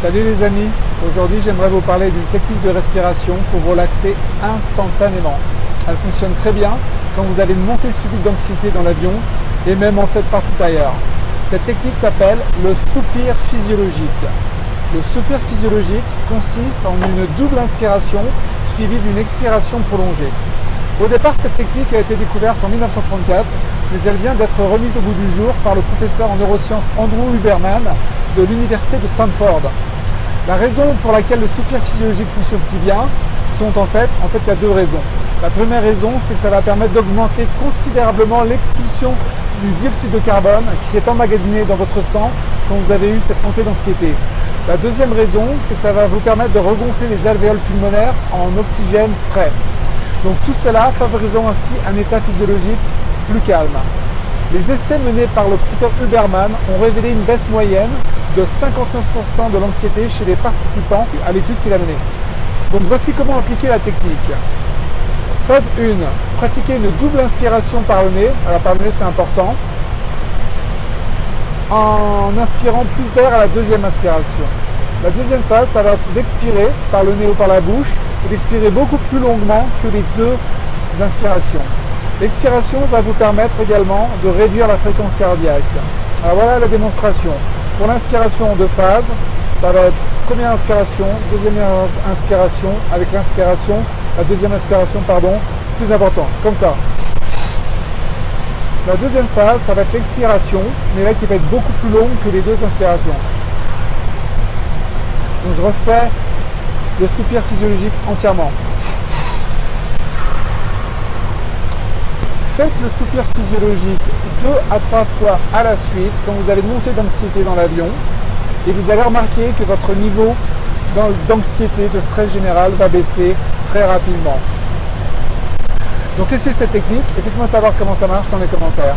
Salut les amis, aujourd'hui j'aimerais vous parler d'une technique de respiration pour vous relaxer instantanément. Elle fonctionne très bien quand vous avez une montée subite d'anxiété dans l'avion et même en fait partout ailleurs. Cette technique s'appelle le soupir physiologique. Le soupir physiologique consiste en une double inspiration suivie d'une expiration prolongée. Au départ, cette technique a été découverte en 1934, mais elle vient d'être remise au goût du jour par le professeur en neurosciences Andrew Huberman de l'université de Stanford. La raison pour laquelle le soupir physiologique fonctionne si bien sont en fait, il y a deux raisons. La première raison, c'est que ça va permettre d'augmenter considérablement l'expulsion du dioxyde de carbone qui s'est emmagasiné dans votre sang quand vous avez eu cette montée d'anxiété. La deuxième raison, c'est que ça va vous permettre de regonfler les alvéoles pulmonaires en oxygène frais. Donc tout cela favorisant ainsi un état physiologique plus calme. Les essais menés par le professeur Huberman ont révélé une baisse moyenne de 59% de l'anxiété chez les participants à l'étude qu'il a menée. Donc voici comment appliquer la technique. Phase 1, pratiquer une double inspiration par le nez. Alors par le nez c'est important. En inspirant plus d'air à la deuxième inspiration. La deuxième phase, ça va être d'expirer par le nez ou par la bouche et d'expirer beaucoup plus longuement que les deux inspirations. L'expiration va vous permettre également de réduire la fréquence cardiaque. Alors voilà la démonstration. Pour l'inspiration en deux phases, ça va être première inspiration, deuxième inspiration, avec l'inspiration, la deuxième inspiration, plus importante, comme ça. La deuxième phase, ça va être l'expiration, mais là qui va être beaucoup plus longue que les deux inspirations. Donc je refais le soupir physiologique entièrement. Faites le soupir physiologique 2 à 3 fois à la suite quand vous allez monter d'anxiété dans l'avion et vous allez remarquer que votre niveau d'anxiété, de stress général va baisser très rapidement. Donc essayez cette technique et faites-moi savoir comment ça marche dans les commentaires.